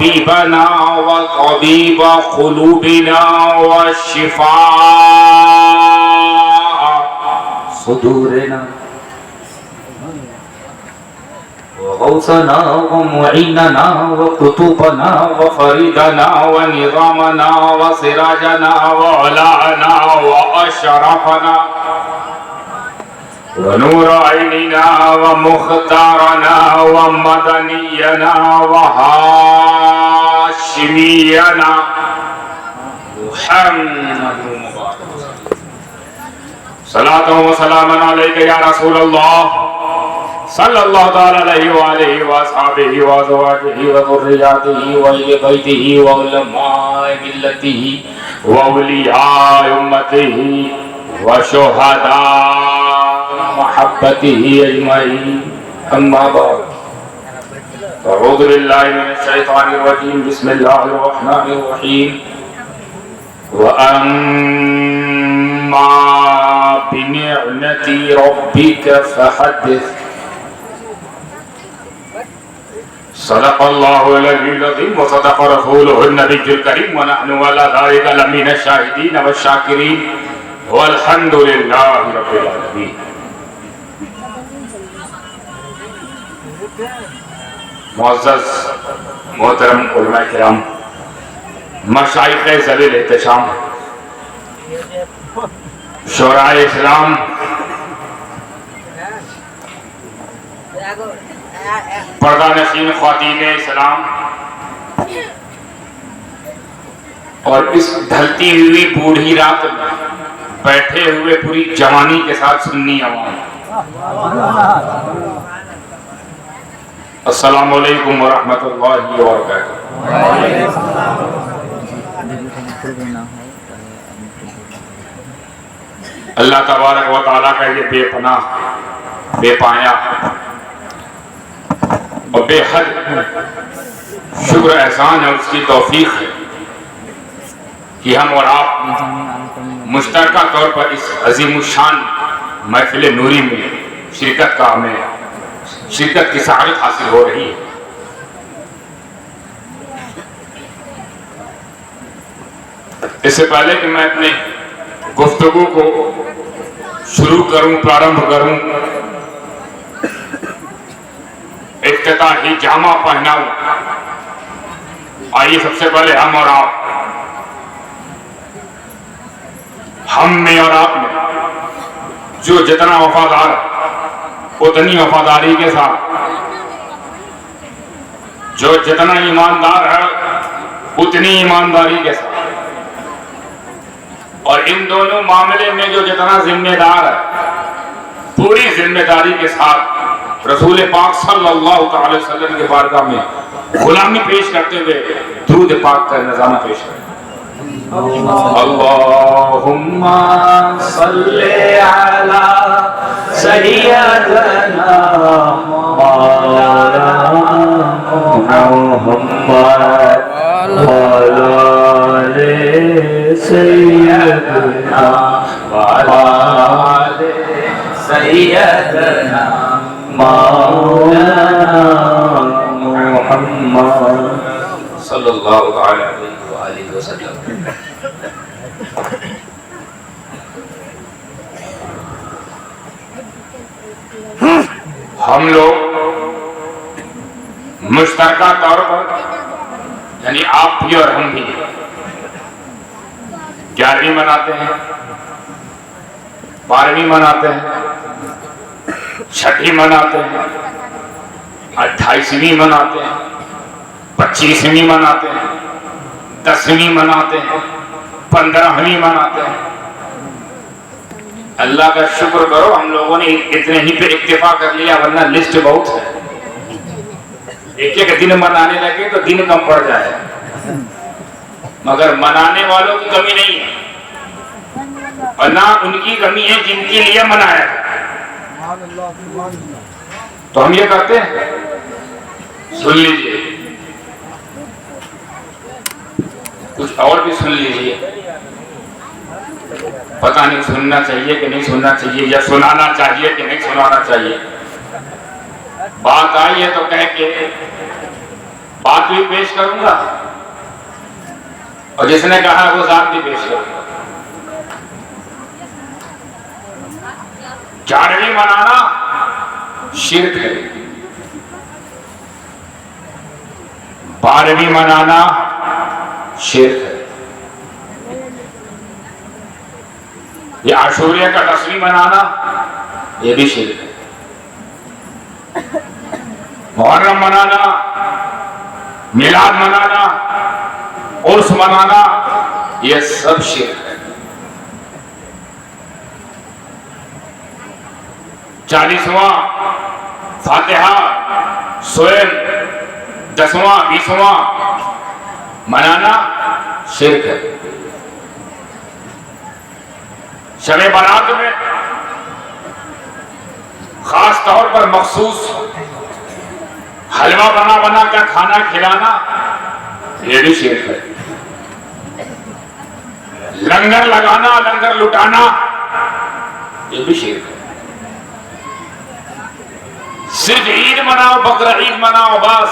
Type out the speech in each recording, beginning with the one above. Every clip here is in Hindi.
तबीबना व तबीब क़ुलूबिना व शिफा सुदूरिना गौसना व मुईनना व कुतुबना व फरीदना व निज़ामना व सिराजना व अलाना व अशरफना व नूर ऐनिना व मुख्तारना व मदनियना व हाशिमियना मुहम्मद सलातो व सलामन अलैका या रसूल अल्लाह सल्लल्लाहु तआला अलैहि व आलिहि व अस्हाबिहि व अज़वाजिहि व ज़ुर्रिय्यतिहि व अहली बैतिहि व उलमाए मिल्लतिहि व औलियाए उम्मतिहि व शुहदा महब्बतिहि अजमईन अम्मा बाद अऊज़ु बिल्लाहि मिनश शैतानिर रजीम बिस्मिल्लाहिर रहमानिर रहीम व अम्मा बिनिअमति रब्बिका फहद्दिस सदक़ल्लाहुल अलीयुल अज़ीम व सदक़ रसूलुहुन नबियुल करीम व नहनु अला ज़ालिका लमिनश शाहिदीन व शाकिरीन वल्हम्दुलिल्लाहि रब्बिल आलमीन। मुअज़्ज़ज़ मोहतरम उलमाए किराम, मशाइख़ ज़वील एहतिशाम, शुराए इस्लाम, पर्दा नशीन ख़वातीने इस्लाम और इस ढलती हुई बूढ़ी रात में बैठे हुए पूरी जवानी के साथ सुन्नी अवाम, अस्सलामु अलैकुम व रहमतुल्लाहि व बरकातुहू। अल्लाह तबारक व तआला का ये बेपनाह बेपाया और बेहद शुक्र एहसान है, उसकी तौफीक है कि हम और आप मुश्तरका तौर पर इस अजीमुशान महफिल नूरी में शिरकत की सआदत हासिल हो रही है। इससे पहले कि मैं अपने गुफ्तगू को शुरू करूं, प्रारंभ करूं, इफ्तिताही जामा पहनाऊं, आइए सबसे पहले हम और आप, हम में और आप में जो जितना वफादार उतनी वफादारी के साथ, जो जितना ईमानदार है उतनी ईमानदारी के साथ, और इन दोनों मामले में जो जितना जिम्मेदार है पूरी जिम्मेदारी के साथ रसूल पाक सल्लल्लाहु अलैहि वसल्लम के बारगाह में गुलामी पेश करते हुए दुरूद पाक का नज़ारा पेश करें। अल्लाहुम्मा सल्ली अला सय्यदना मौलाना मुहम्मद व आले सय्यदना व आले सय्यदना मौलाना मुहम्मद सल्लल्लाहु अलैहि वसल्लम। हम लोग मुश्तरका तौर पर, यानी आप भी और हम भी 11वीं मनाते हैं, 12वीं मनाते हैं, 6ठी मनाते हैं, 28वीं मनाते हैं, 25वीं मनाते हैं, 10वीं मनाते हैं, 15वीं मनाते हैं। अल्लाह का शुक्र करो हम लोगों ने इतने ही पे इक्तिफा कर लिया, वरना लिस्ट बहुत है। एक एक दिन मनाने लगे तो दिन कम पड़ जाए, मगर मनाने वालों की कमी नहीं है और ना उनकी कमी है जिनके लिए मनाया है। तो हम ये करते हैं, सुन लीजिए, कुछ और भी सुन लीजिए, पता नहीं सुनना चाहिए कि नहीं सुनना चाहिए, या सुनाना चाहिए कि नहीं सुनाना चाहिए। बात आई है तो कह के बात भी पेश करूंगा और जिसने कहा वो जात भी पेश करूंगा। 11वीं मनाना शिर्क है, 12वीं मनाना शिर्क है, ये आशूरिया का 10वीं मनाना ये भी शिर्क है, मुहर्रम मनाना, मिलाद मनाना, उर्स मनाना ये सब शिर्क है। 40वां फातिहा स्वयं 10वां 20वां मनाना शिर्क है। शब बारात में खास तौर पर मखसूस हलवा बना बना कर खाना खिलाना ये भी शिर्क है। लंगर लगाना, लंगर लुटाना ये भी शिर्क है। सिर्फ ईद मनाओ, बकरा ईद मनाओ, बस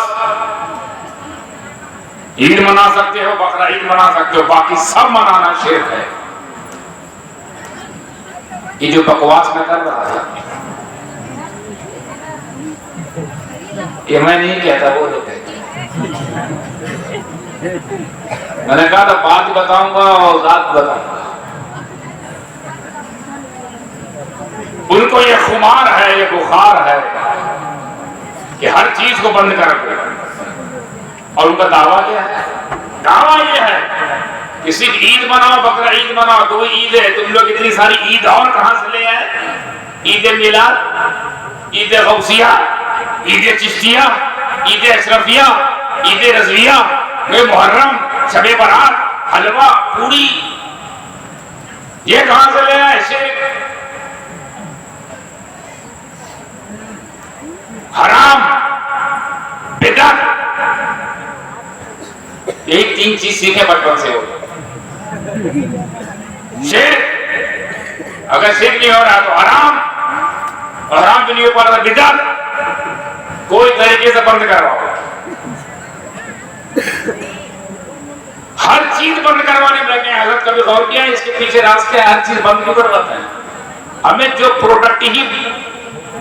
ईद मना सकते हो, बकरा ईद मना सकते हो, बाकी सब मनाना शिर्क है। ये जो बकवास मैं कर रहा था ये मैं नहीं कहता, वो लोग कहते। मैंने कहा था बात बताऊंगा और जात बताऊंगा। उनको ये खुमार है, ये बुखार है कि हर चीज को बंद कर दो। और उनका दावा क्या है? दावा ये है कि सिर्फ ईद मनाओ, बकरा ईद मनाओ। दो ईद है, तुम लोग इतनी सारी ईद और कहां से ले आए? ईद मिलाद, ईद गौसिया, ईद चिश्तिया, ईद अशरफिया, ईद रजविया, मुहर्रम, शबे बारात, हलवा पूरी, ये कहां से ले आए? शिर्क, हराम, बिदअत, यही 3 चीज सीखे बचपन से। हो शिर्क, अगर शिर्क नहीं हो रहा तो हराम, और हराम भी नहीं हो पा रहा बिदअत, कोई तरीके से बंद करवाओ। हर चीज बंद करवाने में लगे हैं। हजरत कभी गौर किया इसके पीछे राज क्या? हर चीज बंद क्यों करवाते हैं? हमें जो प्रोडक्ट ही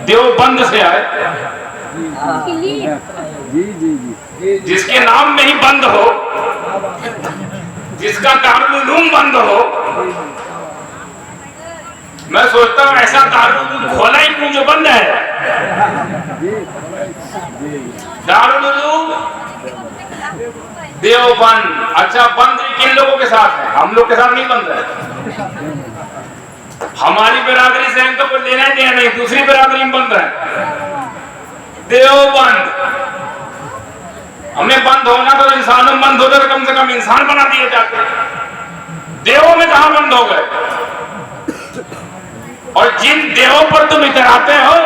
देवबंद से आए, जिसके नाम में ही बंद हो, जिसका दारुल उलूम बंद हो, मैं सोचता हूं ऐसा दारुल उलूम खोला ही क्यों जो बंद है? दारुल उलूम देवबंद। अच्छा, बंद किन लोगों के साथ है? हम लोग के साथ नहीं बंद है। हमारी बिरादरी से हमको कोई लेना ही नहीं, दूसरी बिरादरी में बंद है। देवबंद। हमें बंद होना तो इंसानों में बंद होता तो कम से कम इंसान बना दिए जाते। देवों में कहां बंद हो गए? और जिन देवों पर तुम इतराते हो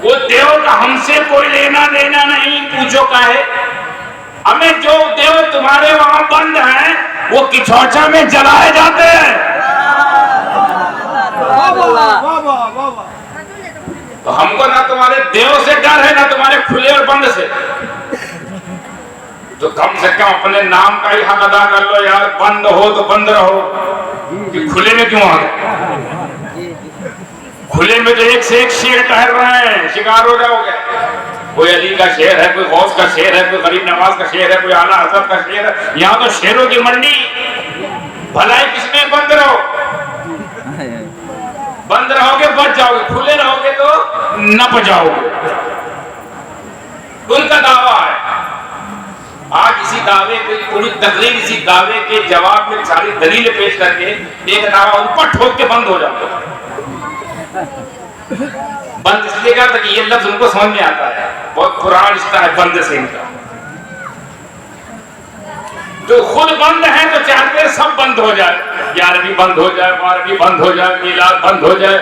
वो देव का हमसे कोई लेना देना नहीं। पूछो काहे? हमें जो देव तुम्हारे वहां बंद हैं वो किचौचा में जलाए जाते हैं। तो हमको ना तुम्हारे देव से डर है ना तुम्हारे खुले और बंद से। तो कम से कम अपने नाम का ही हक अदा कर लो यार। बंद हो तो बंद रहो, कि खुले में क्यों आ गए? खुले में तो एक से एक शेर टहल रहे हैं, शिकार हो जाओगे। कोई अली का शेर है, कोई गौस का शेर है, कोई गरीब नवाज का शेर है, कोई आला हजरत का शेर है। यहाँ तो शेरों की मंडी। भलाई किसमें? बंद रहो। बंद रहोगे बच जाओगे, खुले रहोगे तो नप जाओगे। उनका दावा है। आज इसी दावे पे पूरी तकरीर, इसी दावे के जवाब में सारी दलील पेश करके एक दावा ऊपर ठोक के बंद हो जाओ। बंद इसलिए करता कि ये लफ्ज उनको समझ में आता है। बहुत पुराना रिश्ता है बंद से इनका। जो खुद बंद है तो चाहते हैं सब बंद हो जाए। 11वीं बंद हो जाए, 12वीं बंद हो जाए, मिलाद बंद हो जाए,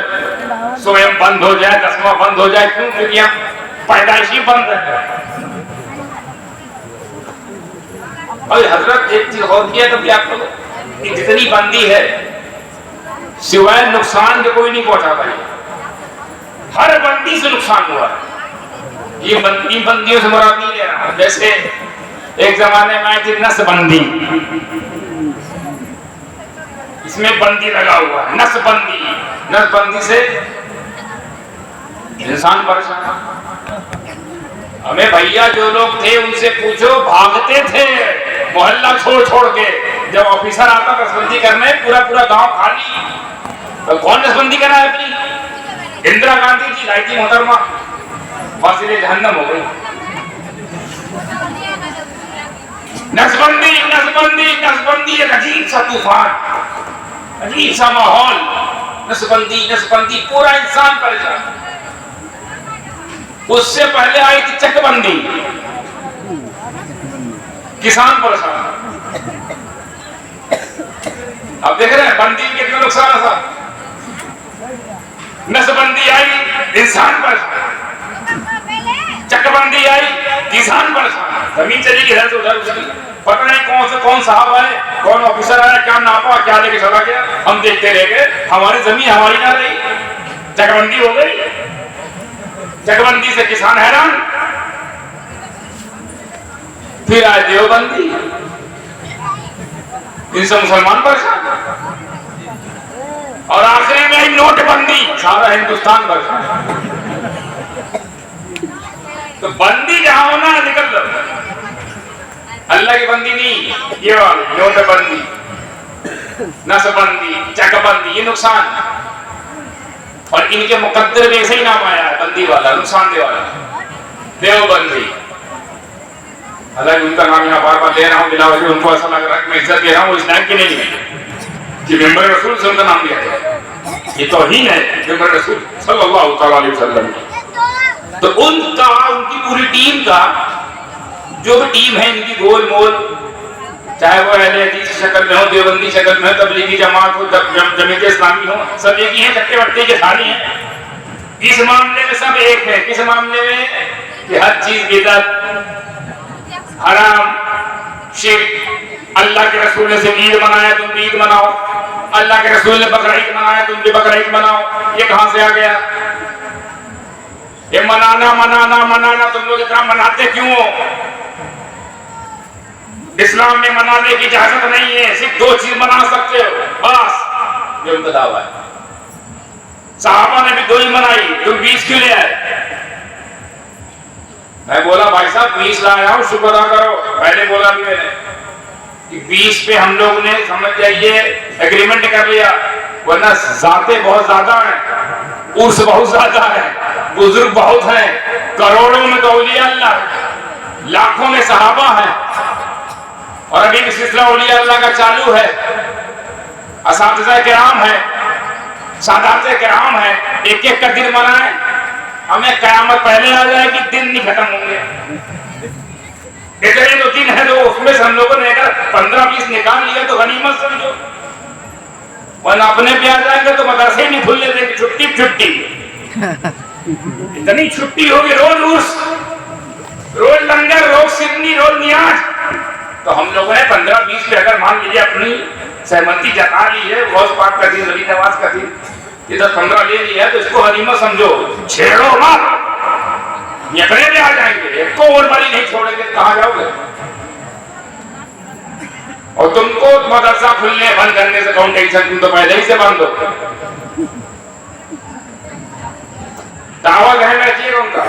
स्वयं बंद हो जाए, 10वां बंद हो जाए। क्यों? क्योंकि हम पैदाइशी बंद है। और हजरत एक चीज और किया तब आप लोग, जितनी बंदी है सिवाय नुकसान के कोई नहीं पहुंचा पाई। हर बंदी से नुकसान हुआ है। ये बंदियों से मुराद नहीं ले रहा हूं। जैसे एक जमाने में आई थी नसबंदी, इसमें बंदी लगा हुआ है, नसबंदी। नसबंदी से इंसान परेशान। हमें भैया जो लोग थे उनसे पूछो, भागते थे मोहल्ला छोड़ छोड़ के। जब ऑफिसर आता नसबंदी करने, पूरा पूरा गांव खाली, तो कौन नसबंदी करा है अपनी? इंदिरा गांधी जी लाई थी मोहतरमा, फासिले जहन्नम हो गई। नसबंदी नसबंदी नसबंदी, एक अजीब सा तूफान, अजीब सा माहौल। नसबंदी नसबंदी, पूरा इंसान परेशान। उससे पहले आई थी चकबंदी, किसान परेशान। अब देख रहे हैं बंदी के कितना नुकसान था। नसबंदी आई, इंसान परेशान। चकबंदी आई, किसान परेशान। जमीन चली इधर से उधर, उसकी पता नहीं कौन से कौन साहब आए, कौन ऑफिसर आया, क्या नापा, क्या लेके चला गया। हम देखते रह गए, हमारी जमीन हमारी ना रही, चकबंदी हो गई। चकबंदी से किसान हैरान। फिर आए देवबंदी, इनसे मुसलमान परेशान। और आखिरी में आई नोटबंदी, सारा हिंदुस्तान परेशान। तो बंदी जहां होना निकल लो, अल्लाह की बंदी नहीं, ये वाली नोटबंदी, नसबंदी, चकबंदी, ये नुकसान। और इनके मुकद्दर में ऐसे ही नाम आया है, बंदी वाला, नुकसान दे वाला, देवबंदी। हालांकि उनका नाम यहाँ बार बार ले रहा हूँ बिला वजह, उनको ऐसा लग रहा है कि मैं इज्जत दे रहा हूँ, इस टाइम की नहीं है कि मेंबर रसूल से उनका नाम लिया गया। ये तौहीन है मेंबर रसूल सल्लल्लाहु अलैहि वसल्लम। तो उनका, उनकी पूरी टीम का, जो भी टीम है इनकी गोल मोल, चाहे वो अहले हदीस की शक्ल में हो, देवबंदी शक्ल में हो, तबलीगी जमात हो, जमीयत इस्लामी हो, सब एक ही है, चट्टे बट्टे के सारे हैं। इस मामले में सब एक है। किस मामले में? कि हर चीज बिदअत, हराम, शिर्क। अल्लाह के रसूल ने सिर्फ ईद मनाया, तुम भी ईद मनाओ। अल्लाह के रसूल ने बकरा ईद मनाया, तुम भी बकरा ईद मनाओ। ये कहां से आ गया? ये मनाना मनाना मनाना, तुम लोग इतना मनाते क्यों हो? इस्लाम में मनाने की इजाजत नहीं है, सिर्फ दो चीज मना सकते हो बस, ये उनका दावा है। साहबा ने भी दो ही मनाई, तुम 20 क्यों ले आए? मैं बोला भाई साहब 20 लाया हूं, शुक्र अदा करो। पहले बोला भी मैंने कि 20 पे हम लोग ने, समझ जाइए, एग्रीमेंट कर लिया, वरना जाते बहुत ज्यादा है, उर्स बहुत ज्यादा है, बुजुर्ग बहुत है, करोड़ों में तो औलिया अल्लाह, लाखों में सहाबा है, और अभी भी सिलसिला औलिया अल्लाह का चालू है। असातिज़ा किराम है, सादाते किराम है, एक एक का दिन मनाए। हमें कयामत पहले आ जाए कि दिन नहीं खत्म होंगे। इतने तो दिन है, तो उसमें से हम लोगों ने अगर 15-20 निकाल लिया तो गनीमत समझो, वरना अपने पे आ जाएंगे तो मदरसे नहीं खुलने देंगे, छुट्टी छुट्टी। इतनी छुट्टी होगी, रोज उर्स, रोज लंगर, रोज सिरनी, रोज नियाज। तो हम लोगों ने 15-20 पे अगर मान लीजिए अपनी सहमति जता ली है, गौस पाक का दिन, नबी नवाज का दिन, ये 10-15 ले लिया है, तो इसको गनीमत समझो, छेड़ो मत, यकड़े पे आ जाएंगे, एक को और बड़ी नहीं छोड़ेंगे, कहां जाओगे? और तुमको मदरसा खुलने बंद करने से कौन टेंशन, तुम तो पहले ही से बंद हो। दावा रहना चाहिए उनका,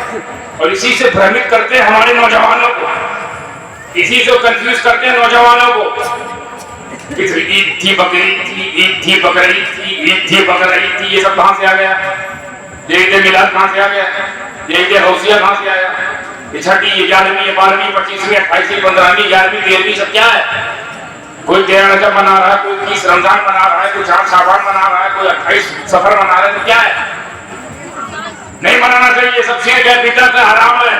और इसी से भ्रमित करते हैं हमारे नौजवानों को, इसी से कंफ्यूज करते हैं नौजवानों को। ईद थी, बकरीद थी, ईद थी, बकरीद थी, ईद थी, बकरीद थी, ये सब कहां से आ गया? ये ईद मिलाद कहां से आ गया? ये ईद गौसिया कहां से आया? ये छठी, ये 11वीं, ये 12वीं, 25वीं, 28वीं, 15वीं, 11वीं, 13वीं, सब क्या है? कोई 13 रजब मना रहा है, कोई 30 रमजान मना रहा है, कोई 4 शाबान मना रहा है, कोई 28 सफर मना रहा है, तो क्या है? नहीं मनाना चाहिए, सब शिर्क है, बिदअत है, हराम है।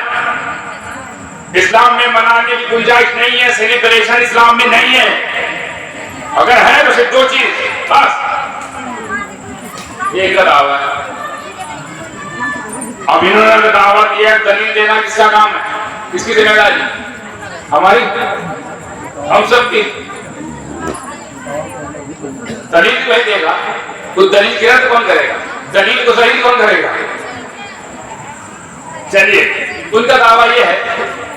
इस्लाम में मनाने की गुंजाइश नहीं है, सेलिब्रेशन इस्लाम में नहीं है। अगर है तो सिर्फ दो चीज बस, एक दावा है। अब इन्होंने दावा दिया, दलील देना किसका काम है? किसकी जिम्मेदारी? हमारी, हम सबकी। दलील तो वही देगा, कुछ दलील गिरा तो कौन करेगा? दलील को सही कौन करेगा? चलिए उनका दावा ये है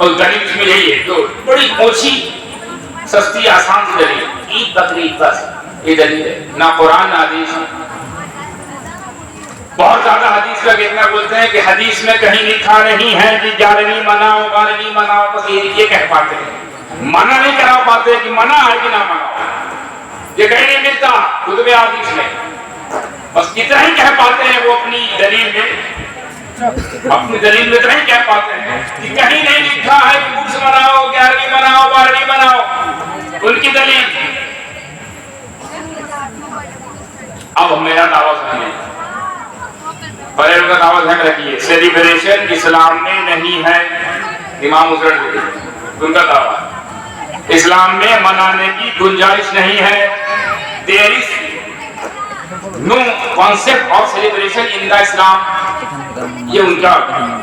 और दलील इसमें यही है, तो बड़ी ओछी सस्ती आसान सी दलील, ईद बकरीद बस ये दलील है, ना कुरान ना हदीस। बहुत ज्यादा हदीस का कितना बोलते हैं कि हदीस में कहीं लिखा नहीं है कि 11वीं मनाओ 12वीं मनाओ, बस ये कह पाते हैं, मना नहीं करा पाते कि मना है कि ना मनाओ, ये कहीं नहीं मिलता कुतुब हदीस में, बस इतना ही कह पाते हैं वो अपनी दलील में, अपनी दलील में इतना ही कह पाते हैं कि कहीं नहीं लिखा है कि उर्स मनाओ 11वीं मनाओ 12वीं मनाओ, उनकी दलील। अब मेरा दावा सुनिए, पहले उनका दावा ध्यान रखिए, सेलिब्रेशन इस्लाम में नहीं है, इमाम हुसैन उनका दावा इस्लाम में मनाने की गुंजाइश नहीं है, there is no concept of celebration in the Islam, ये उनका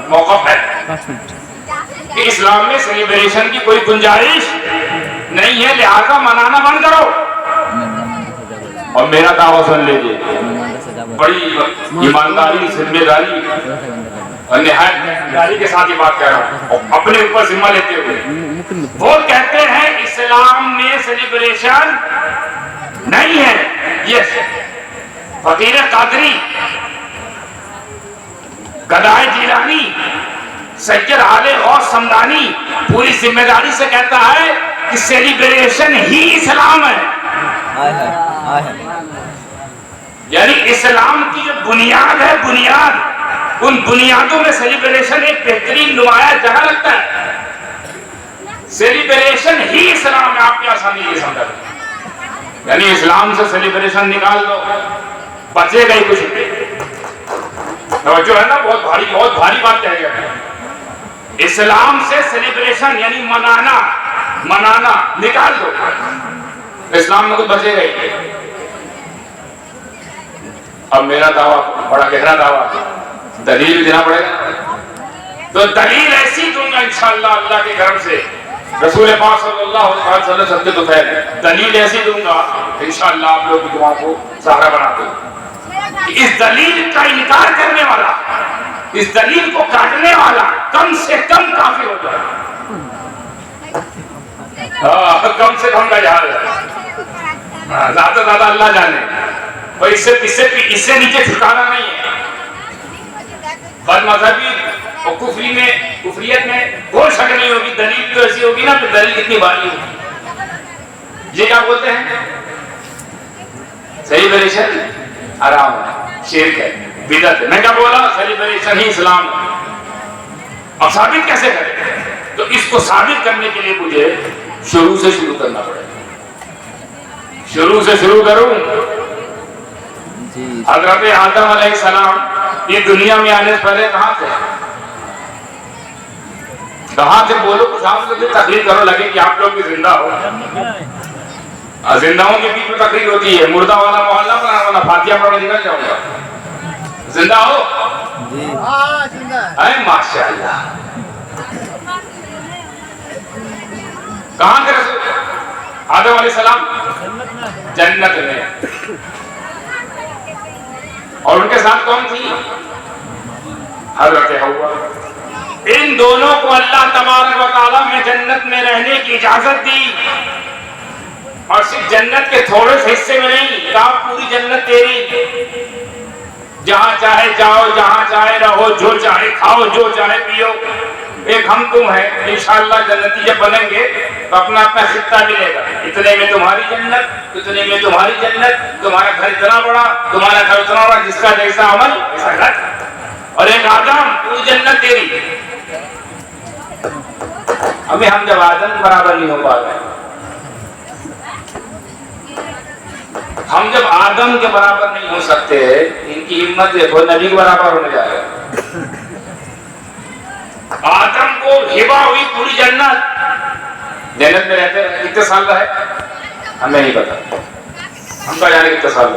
मौक़िफ़ है कि इस्लाम में सेलिब्रेशन की कोई गुंजाइश नहीं है, लिहाजा मनाना बंद करो। और मेरा दावा सुन लीजिए, बड़ी ईमानदारी जिम्मेदारी और निहायत ईमानदारी के साथ ये बात कह रहा हूँ, अपने ऊपर जिम्मा लेते हुए, वो कहते हैं इस्लाम में सेलिब्रेशन नहीं है। यस, फकीर कादरी, गदाए जिलानी, सैयद आले और समदानी पूरी जिम्मेदारी से कहता है कि सेलिब्रेशन ही इस्लाम है। यानी इस्लाम की जो बुनियाद है, बुनियाद, उन बुनियादों में सेलिब्रेशन एक बेहतरीन नुमाया जगह लगता है। सेलिब्रेशन ही इस्लाम है, आपकी आसानी से समझा, यानी इस्लाम से सेलिब्रेशन निकाल दो, बचेगा ही कुछ जो है ना, बहुत भारी बात कह गया। इस्लाम से सेलिब्रेशन यानी मनाना निकाल दो, इस्लाम में कुछ बचेगा ही। अब मेरा दावा बड़ा गहरा दावा, दलील भी देना पड़ेगा, तो दलील ऐसी दूंगा इंशाअल्लाह अल्लाह के करम से, रसूल पाक सल्लल्लाहु अलैहि वसल्लम तो खैर, दलील ऐसी दूंगा इंशाअल्लाह आप लोग की दुआ को सहारा बनाते हो। इस दलील का इनकार करने वाला, इस दलील को काटने वाला कम से कम काफिर हो जाए, कम से कम का याद है, ज्यादा ज्यादा अल्लाह जाने, और इससे नीचे झुकाना नहीं है। बदमज़हबी और कुफरियत में कोई शक नहीं होगी, दलील तो ऐसी होगी ना, तो दलील कितनी भारी होगी। ये क्या बोलते हैं, सेलिब्रेशन आराम है, शिर्क है, बिदअत है। मैं क्या बोला, सेलिब्रेशन ही इस्लाम है। अब साबित कैसे करें, तो इसको साबित करने के लिए मुझे शुरू से शुरू करना पड़ेगा। शुरू से शुरू करूं, हज़रत आदम अलैहिस्सलाम ये दुनिया में आने से पहले कहां थे? बोलो, कुछ आप लोग तकरीर करो, लगे कि आप लोग भी जिंदा हो। जिंदाओं के बीच में तकरीर होती है, मुर्दा वाला मोहल्ला बनाना वाला, फातिहा पढ़ के निकल जाऊंगा। जिंदा हो? अरे माशाअल्लाह, कहां थे रसूल आदम अलैहिस्सलाम? जन्नत में। और उनके साथ कौन थी? हज़रत हव्वा। इन दोनों को अल्लाह तबारक व तआला ने जन्नत में रहने की इजाजत दी, और सिर्फ जन्नत के थोड़े से हिस्से में नहीं, कहा पूरी जन्नत तेरी, जहां चाहे जाओ, जहां चाहे रहो, जो चाहे खाओ, जो चाहे पियो, एक हम तुम है। इंशाअल्लाह जन्नती जब बनेंगे तो अपना अपना खित्ता मिलेगा, इतने में तुम्हारी जन्नत, इतने में तुम्हारी जन्नत, तुम्हारा घर इतना बड़ा, तुम्हारा घर उतना बड़ा, जिसका जैसा अमल वैसा घर, और एक आदम पूरी जन्नत तेरी। अभी हम जब आदम बराबर नहीं हो पा रहे, हम जब आदम के बराबर नहीं हो सकते, इनकी हिम्मत देखो, नबी के बराबर होने जा रहे हैं। आदम को हिबा हुई पूरी जन्नत, जन्नत में रहते रहे, कितने साल रहे हमें नहीं पता, हम तो जाने कितने साल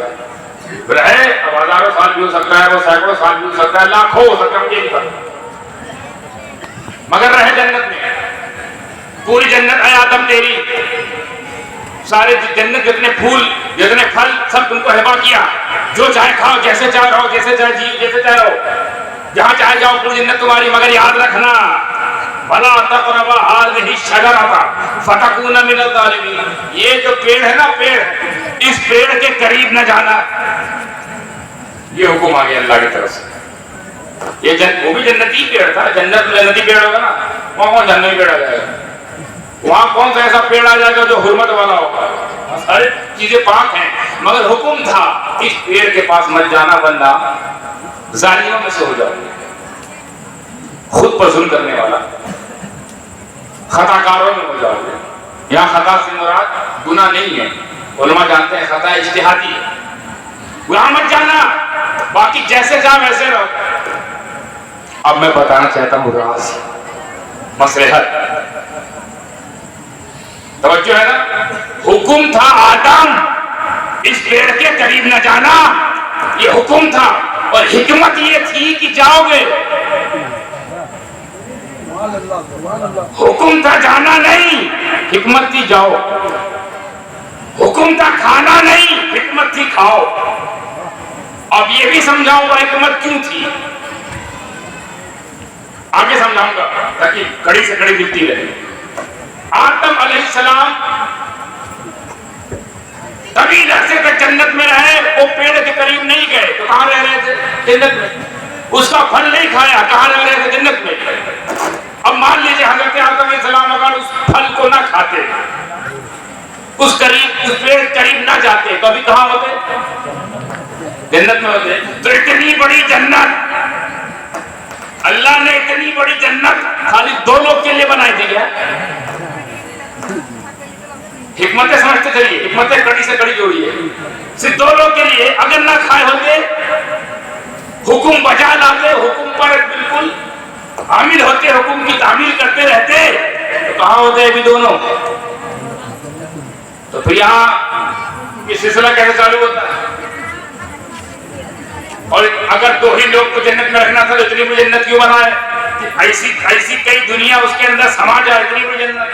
रहे, अब हजारों साल भी हो सकता है, वो सैकड़ों साल भी हो सकता है, लाखों हो सकता है, मुझे नहीं पता, मगर रहे जन्नत में पूरी जन्नत है आदम तेरी। सारे जन्नत जितने फूल, जितने फल, सब तुमको हिबा किया, जो चाहे खाओ, जैसे चाहे रहो, जैसे चाहे जियो, जैसे चाहे रहो, जहां चाहे जाओ पूरी जन्नत तुम्हारी, मगर याद रखना भला तक़रबा हाज़िही शजरता फतकूना मिनज़ ज़ालिमीन, ये जो पेड़ है ना, पेड़, इस पेड़ के करीब न जाना। ये हुक्म आ गया अल्लाह की तरफ से। ये वो भी जन्नती पेड़ था, जन्नत में जन्नती पेड़ होगा ना, वहां कौन जन्नती पेड़ आ जाएगा? वहां कौन सा ऐसा पेड़ आ जाएगा जो हुर्मत वाला होगा? सारी चीजें पाक हैं, मगर हुक्म था इस पेड़ के पास मत जाना, वरना जालिमों में से हो जाओगे, खुद पर जुल्म करने वाला, खताकारों में हो जाओगे। यहाँ खता से मुराद गुनाह नहीं है, उलमा जानते हैं खता इज्तिहादी है, वहां मत जाना, बाकी जैसे जा वैसे रहो। अब मैं बताना चाहता हूं राज, मसलहत, तवज्जो है ना। हुक्म था आदम इस पेड़ के करीब न जाना, ये हुक्म था, और हिकमत ये थी कि जाओगे। हुक्म था जाना नहीं, हिकमत थी जाओ। हुक्म था खाना नहीं, हिकमत थी खाओ। अब ये भी समझाऊंगा हिकमत क्यों थी, आगे समझाऊंगा ताकि कड़ी से कड़ी दिखती रहे। आदम अलैहिस्सलाम तभी लहजे तक जन्नत में रहे, वो पेड़ के करीब नहीं गए तो कहां रह रहे थे? जन्नत में। उसका फल नहीं खाया, कहां रह रहे थे? जन्नत में। अब मान लीजिए हजरत आदम अलैहिस्सलाम अगर उस फल को ना खाते, उस पेड़ करीब ना जाते, तो अभी कहां होते? जन्नत में होते। तो इतनी बड़ी जन्नत, अल्लाह ने इतनी बड़ी जन्नत खाली दो लोग के लिए बनाई थी क्या? हिकमतें समझते चलिए, हिकमतें कड़ी से कड़ी जोड़ी है। सिर्फ दो लोग के लिए, अगर ना खाए होते, हुक्म बजा लाते, हुक्म पर बिल्कुल आमिल होते, हुक्म की तामील करते रहते, तो कहां होते अभी दोनों? तो फिर यहाँ ये सिलसिला कैसे चालू होता है? और अगर दो ही लोग को जन्नत में रखना था तो इतनी बड़ी जन्नत क्यों बनाए? ऐसी कई दुनिया उसके अंदर समा जाए, इतनी बड़ी जन्नत।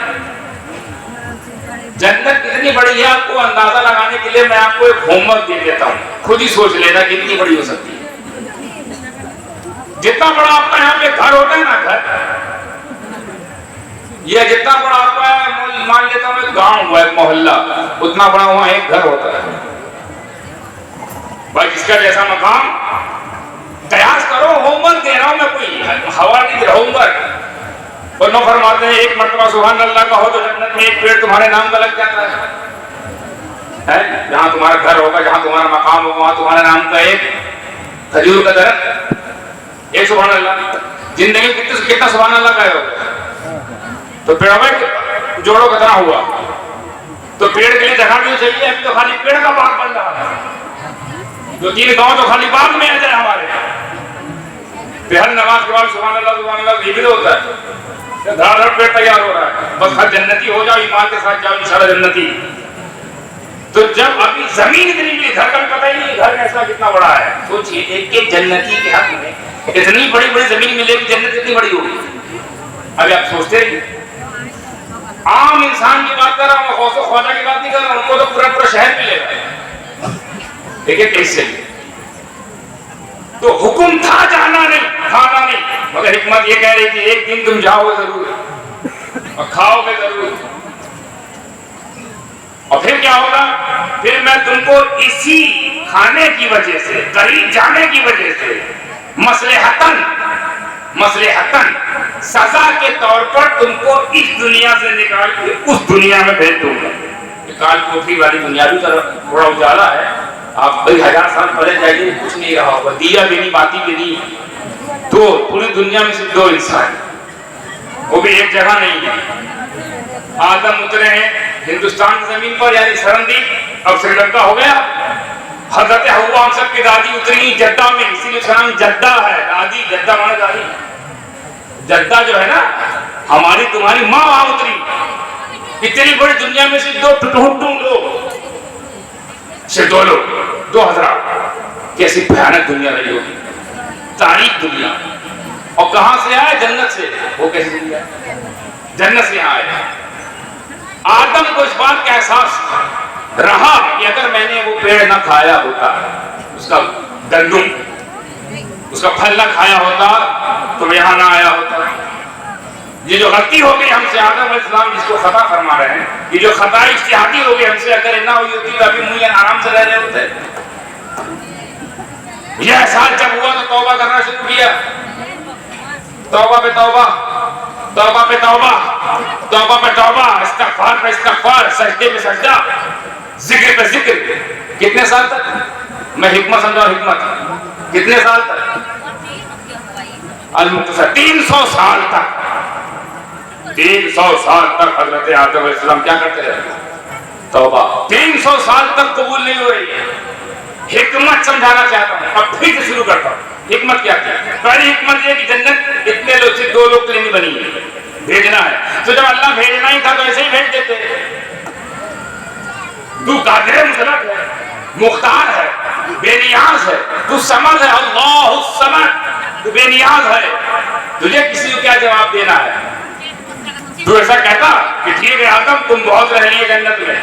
जन्नत कितनी बड़ी है, आपको अंदाजा लगाने के लिए मैं आपको एक होमवर्क दे देता हूँ, खुद ही सोच लेना कितनी बड़ी हो सकती है। जितना बड़ा आपका यहाँ पे घर होता है ना, घर, यह जितना बड़ा आपका मान लेता हूँ गांव हुआ, एक मोहल्ला, उतना बड़ा वहां एक घर होता है। भाई जिसका जैसा मकाम, कयास करो, होमवर्क दे रहा हूं मैं, कोई हवा नहीं दे रहा, होमवर्क। और नो फरमाते हैं एक मर्तबा सुभान अल्लाह का हो तो जन्नत में एक पेड़ तुम्हारे नाम का लग जाता है। जहां तुम्हारा घर होगा, जहां तुम्हारा मकाम होगा, वहां तुम्हारे नाम का एक खजूर का दरख्त, एक सुभान अल्लाह। जिंदगी में कितना सुभान अल्लाह का होगा, तो पेड़ में जोड़ो कितना हुआ। तो पेड़ के लिए जगह भी चाहिए, अभी तो खाली पेड़ का बाग बन रहा है, दो तीन गांव तो खाली बाग में आ जाए हमारे। हर नमाज के बाद सुभान अल्लाह ये भी होता है, धड़ पेड़ तैयार हो रहा है, बस हर जन्नती हो जाओ, ईमान के साथ जाओ इंशाल्लाह जन्नती। तो जब अभी जमीन इतनी मिली, घर का पता ही नहीं घर कैसा कितना बड़ा है। सोचिए एक एक जन्नती के हक में इतनी बड़ी बड़ी जमीन मिलेगी, जन्नत कितनी बड़ी होगी। अभी आप सोचते हैं, आम इंसान की बात कर रहा हूँ, गौस ख्वाजा की बात नहीं कर रहा हूँ, उनको तो पूरा पूरा शहर मिलेगा। देखिए कैसे, तो हुक्म था जाना नहीं, खाना नहीं, मगर हिकमत ये कह रही थी एक दिन तुम जाओगे जरूर और खाओगे जरूर। और फिर क्या होगा? फिर मैं तुमको इसी खाने की वजह से, करीब जाने की वजह से, मसलेहतन सजा के तौर पर तुमको इस दुनिया से निकाल के उस दुनिया में भेज दूंगा। काल कोठरी वाली दुनिया भी थोड़ा उजाला है, आप भाई 1000 साल पहले जाइए, कुछ नहीं रहा होगा, दिया भी नहीं, बाती भी नहीं। तो पूरी दुनिया में सिर्फ दो इंसान, वो भी एक जगह नहीं है। आदम उतरे हैं हिंदुस्तान की जमीन पर, यानी सरनदीप, अब श्रीलंका हो गया। हजरत हव्वा हम सब की दादी उतरी जद्दा में, इसीलिए उसका नाम जद्दा है। दादी, जद्दा माने दादी। जद्दा जो है ना, हमारी तुम्हारी माँ वहां उतरी। इतनी बड़ी दुनिया में सिर्फ दो लोग, सिर्फ दो लोग, 2000। कैसी भयानक दुनिया रही होगी, तारीख दुनिया। और कहां से आए? जन्नत से। वो कैसी दुनिया? जन्नत से आए। आदम को इस बात का एहसास रहा कि अगर मैंने वो पेड़ ना खाया होता, उसका गंदुम, उसका फल ना खाया होता तो मैं यहाँ ना आया होता। ये जो गलती हो गई हमसे, आदम अलैहिस्सलाम जिसको खता फरमा रहे हैं, ये जो खता इज्तिहादी हो गई हमसे, अगर ना हुई होती तो अभी मुझे आराम से रह रहे होते। यह एहसास जब हुआ तो तौबा करना शुरू किया। तौबा पे तौबा, तौबा पे तौबा, तौबा पे तौबा, इस्तिग़फ़ार पे इस्तिग़फ़ार, सजदे पे सजदा, जिक्र पे जिक्र। कितने साल तक? मैं हिकमत समझा, हिकमत कितने साल तक? अल-मुख्तसर 300 साल तक। 300 साल तक हजरत आदम अलैहिस्सलाम क्या करते रहे? तौबा। 300 साल तक कबूल नहीं हो रही है। हिकमत समझाना चाहता हूँ, अब फिर से शुरू करता हूँ। हिकमत क्या है? पहली हिकमत ये कि जन्नत इतने लोग से 2 लोग के लिए नहीं बनी है, भेजना है। तो जब अल्लाह भेजना ही था तो ऐसे ही भेज देते। तू कादिर मुतलक है, मुख्तार है, बेनियाज है, तू समद है, अल्लाहु समद, तू बेनियाज है, तुझे किसी को क्या जवाब देना है? तू ऐसा कहता कि ठीक है आदम तुम बहुत रह लिए जन्नत में,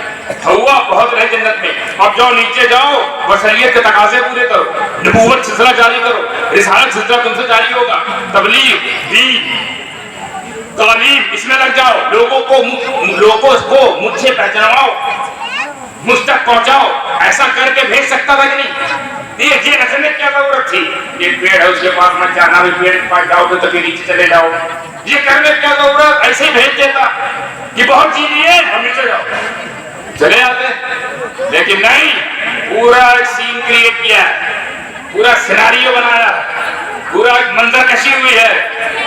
हव्वा बहुत रहे जन्नत में, अब जाओ नीचे जाओ, बशरियत के तकाज़े पूरे करो, नबूवत सिलसिला जारी करो, रिसालत सिलसिला तुमसे जारी होगा, तबलीग, दीन, तालीम इसमें लग जाओ, लोगों को मुझसे पहचानवाओ, मुझ तक पहुंचाओ। ऐसा करके भेज सकता था कि नहीं? ये रखने क्या जरूरत थी? एक पेड़ है उसके पास मत जाना, भी पेड़ के पास जाओगे तो फिर नीचे चले जाओ। ये करने क्या जरूरत? ऐसे ही भेज देता कि बहुत चीज है हम नीचे जाओ, चले आते। लेकिन नहीं, पूरा सीन क्रिएट किया, पूरा सिनारियो बनाया, पूरा मंजर कशी हुई है।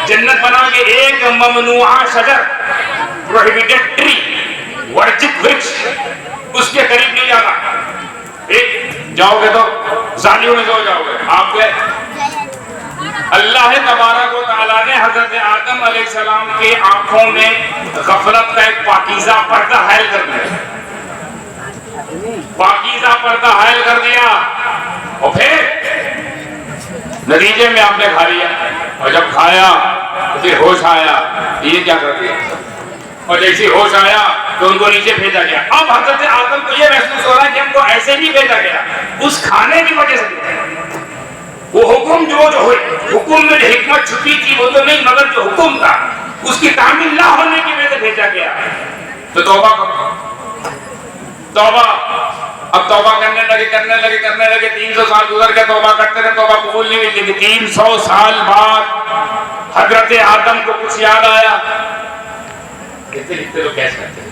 जन्नत बना के एक ममनुआ शजर, प्रोहिबिटेड ट्री, वर्जित वृक्ष, उसके करीब नहीं जाना। एक जाओगे तो जालियों में सो जाओगे। आप गए, अल्लाह तबारक व तआला ने हजरत आदम अलैहिस्सलाम के आंखों में गफलत का एक पाकीज़ा पर्दा हायल कर दिया, पाकीज़ा पर्दा हायल कर दिया। और फिर नतीजे में आपने खा लिया, और जब खाया तो फिर होश आया, ये क्या कर दिया? और जैसे होश आया तो उनको नीचे भेजा गया। अब हजरत आदम को यह महसूस हो रहा है कि हमको ऐसे नहीं भेजा गया, उस खाने की वजह से। वो हुक्म जो हुक्म में हिकमत छुपी थी वो तो नहीं, मगर जो हुक्म था उसकी तामील ना होने की वजह से भेजा गया। तो तौबा करो, तौबा। अब तौबा करने लगे 300 साल गुजर के तौबा करते रहे, तौबा कबूल नहीं हुई। लेकिन 300 साल बाद हजरत आदम को कुछ याद आया। लिखते लोग कैसे करते हैं?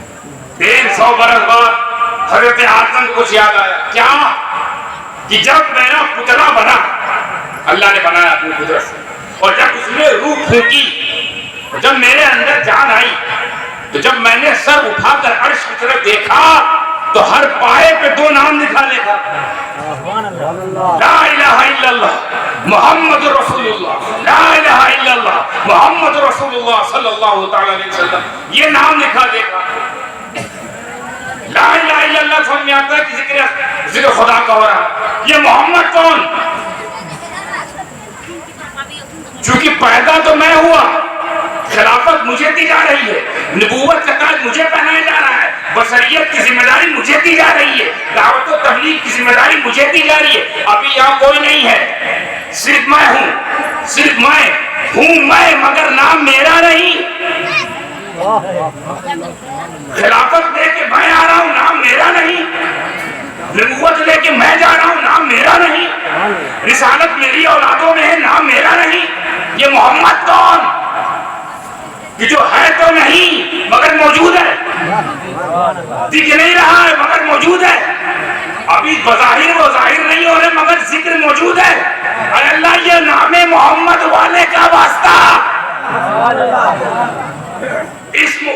300 बरस बाद हजरत आदम को कुछ याद आया। क्या? कि जब मेरा पुतला बना, अल्लाह ने बनाया अपनी कुदरत से, और जब उसने रूह फूंकी, जब मेरे अंदर जान आई, तो जब मैंने सर उठाकर अर्श की तरफ देखा तो हर पाए पे 2 नाम लिखा ला इलाहा इल्लल्लाह मुहम्मद रसूलुल्लाह, ला इलाहा इल्लल्लाह मुहम्मद रसूलुल्लाह सल्लल्लाहु तआला अलैहि वसल्लम, ये नाम लिखा देखा। ला इलाहा इल्लल्लाह समझ में आता है कि जिक्र खुदा का हो रहा। ये मोहम्मद कौन? चूंकि पैदा तो मैं हुआ, खिलाफत मुझे दी जा रही है, नबूवत का ताज मुझे पहनाया जा रहा है, बशरियत की जिम्मेदारी मुझे दी जा रही है, दावत और तबलीग की जिम्मेदारी मुझे दी जा रही है। अभी यहाँ कोई नहीं है, सिर्फ मैं हूँ, सिर्फ मैं हूँ, मैं, मगर नाम मेरा नहीं। खिलाफत लेके मैं आ रहा हूँ, नाम मेरा नहीं। नबूवत लेके मैं जा रहा हूँ, नाम मेरा नहीं। रिसालत मेरी औलादों में है, नाम मेरा नहीं। ये मोहम्मद कौन? कि जो है तो नहीं मगर मौजूद है, दिख नहीं रहा है मगर मौजूद है। अभी बज़ाहिर वो जाहिर नहीं हो रहे मगर जिक्र मौजूद है। अरे अल्लाह, ये नामे मोहम्मद वाले का वास्ता,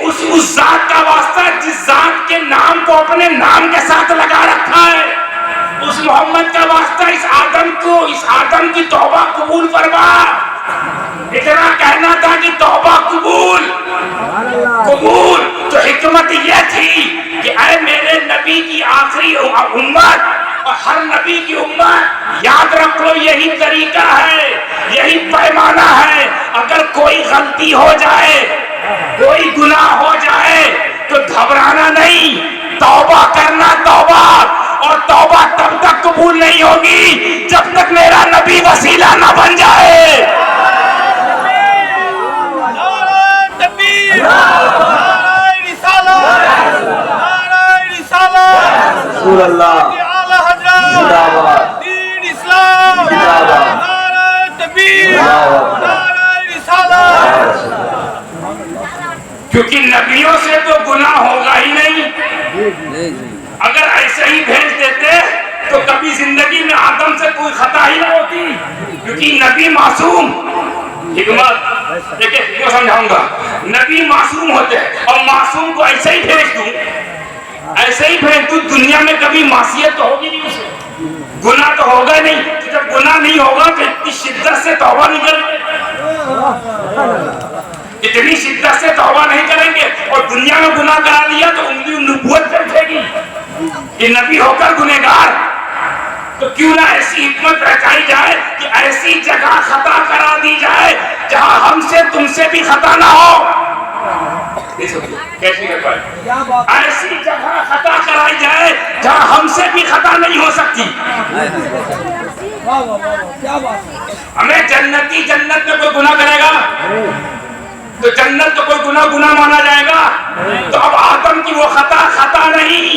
उस जात का वास्ता जिस जात के नाम को अपने नाम के साथ लगा रखा है, उस मोहम्मद का वास्ता इस आदम की तौबा कबूल फरमा। इतना कहना था कि तौबा कबूल। तो हिकमत यह थी कि ऐ मेरे नबी की आखिरी उम्मत और हर नबी की उम्मत, याद रख लो यही तरीका है, यही पैमाना है। अगर कोई गलती हो जाए, कोई गुनाह हो जाए तो घबराना नहीं, तौबा करना, तौबा। और तौबा तब तक कबूल नहीं होगी नहीं जब तक मेरा नबी वसीला ना बन जाए। क्योंकि नबियों से तो गुनाह होगा ही नहीं। अगर ऐसे ही भेज देते तो कभी जिंदगी में आदम से कोई खता ही ना होती, क्योंकि नबी मासूम। हिकमत देखिए, क्यों समझाऊंगा। नबी मासूम होते हैं और मासूम को ऐसे ही भेज दूं, ऐसे ही भेज दूं, दुनिया में कभी मासियत तो होगी नहीं, उसे गुनाह तो होगा नहीं। तो जब गुनाह नहीं होगा तो इतनी शिद्दत से तौबा नहीं करेंगे, इतनी शिद्दत से तौबा नहीं करेंगे। और दुनिया में गुनाह करा दिया तो उंगली नबूवत पे उठेगी कि नबी होकर गुनहगार। तो क्यों ना ऐसी हिकमत रचाई जाए कि ऐसी जगह खता करा दी जाए जहां हमसे तुमसे भी खता ना हो। कैसी कर पाए? ऐसी जगह खता कराई जाए जहां हमसे भी खता नहीं हो सकती। हमें जन्नती जन्नत में कोई गुनाह करेगा तो जन्नत तो कोई गुनाह माना जाएगा। तो अब आदम की वो खता नहीं,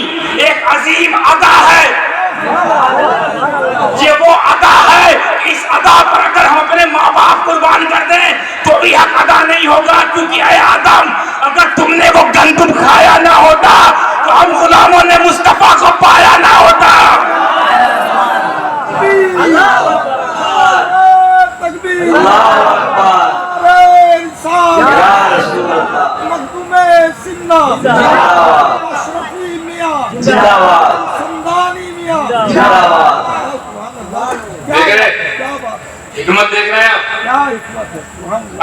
एक अजीम अदा है। ये वो अदा है, इस अदा पर अगर हम अपने माँ बाप कुर्बान कर दें तो भी हक अदा नहीं होगा। क्योंकि ऐ आदम, अगर तुमने वो गंदम खाया ना होता तो हम गुलामों ने मुस्तफा को पाया ना होता। हिकमत देख रहे हैं।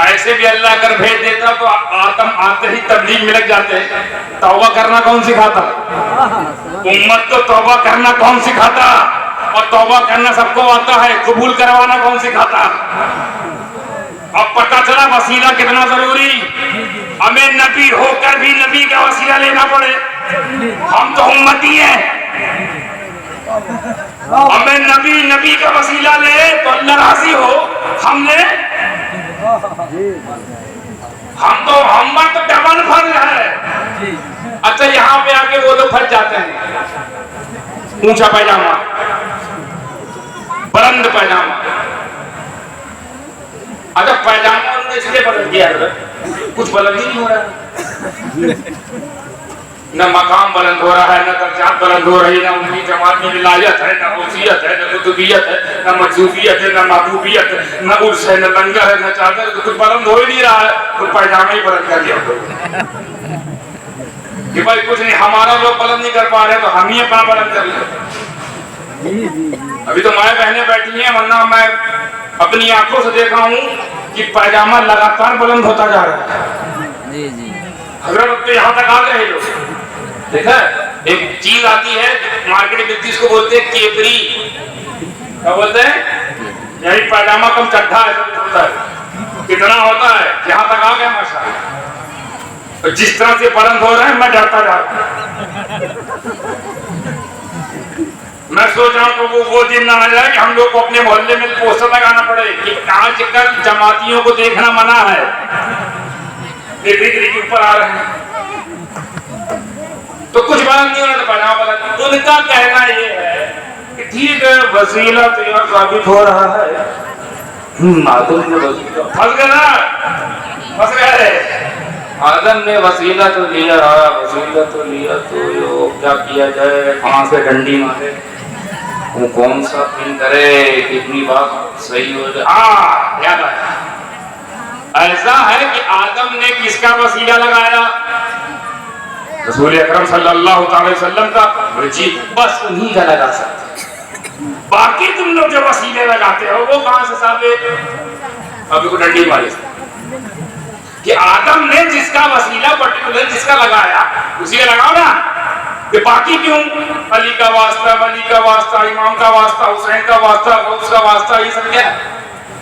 ऐसे भी अल्लाह अगर भेज देता तो आदम आते ही तबलीग में लग जाते। तौबा करना कौन सिखाता? उम्मत को तौबा करना कौन सिखाता? और तौबा करना सबको आता है, कबूल करवाना कौन सिखाता? अब पता चला वसीला कितना जरूरी। हमें नबी होकर भी नबी का वसीला लेना पड़े। हम तो उम्मती हैं, हमें नबी का वसीला ले तो अल्लाह राजी हो। हमने हम तो डबल फर्ज है। अच्छा, यहाँ पे आके वो लोग फंस जाते हैं। ऊंचा पैजामा, बुलंद पैजामा। अच्छा, पैजामा उन्होंने इसलिए बदल दिया, कुछ बुलंद ही नहीं हो रहा। न मकाम बुलंद हो रहा है, न दर्जात बुलंद हो रही, न उनकी जमात की विलायत है, न गौसियत है, न कुतुबियत है, न मजूबियत है, न महबूबियत है, न उर्स है, न लंगर है, न चादर। तो कुछ बुलंद हो ही नहीं रहा है, कुछ पैजामा ही बुलंद कर दिया कि भाई कुछ नहीं, हमारा लोग बुलंद नहीं कर पा रहे तो हम ही अपना बुलंद कर ले। अभी तो माए बहने बैठी हैं, वरना मैं अपनी आंखों से देखा हूँ कि पैजामा लगातार बुलंद होता जा रहा है। हजरत तो यहाँ तक आ गए लोग। देखा, एक चीज आती है मार्केट में मिलती, इसको बोलते हैं केपरी। क्या बोलते हैं? यही पैजामा कम चड्ढा है, कितना होता है, यहाँ तक आ गया माशाअल्लाह। तो जिस तरह से बुलंद हो रहे हैं मैं डरता जा रहा हूँ। मैं सोच रहा हूँ वो दिन ना आ जाए कि हम लोग को अपने मोहल्ले में पोस्टर लगाना पड़े कि आजकल जमातियों को देखना मना है, के ऊपर आ रहे हैं। तो कुछ बुलंद नहीं होना, तो पैजामा बुलंद। उनका कहना ये है कि ठीक है, वसीला तो यार साबित हो रहा है। आदम ने वसीला फंस गया ना, फंस गए। आदम ने वसीला तो लिया, वसीला तो लिया, तो क्या किया जाए? कहाँ से डंडी मारे, वो कौन सा पिन करे, कितनी बात सही हो जाए। हाँ, याद आया। ऐसा है कि आदम ने किसका वसीला लगाया? रसूल अकरम सल्लल्लाहु अलैहि वसल्लम का। जी, बस उन्हीं का लगा सकते, बाकी तुम लोग जो वसीले लगाते हो वो कहां से साबित? अभी को डंडी मारी कि आदम ने जिसका वसीला पर्टिकुलर जिसका लगाया उसी का लगाओ ना। कि बाकी क्यों? अली का वास्ता, वली का वास्ता, इमाम का वास्ता, हुसैन का वास्ता, गौस का वास्ता, ये सब क्या?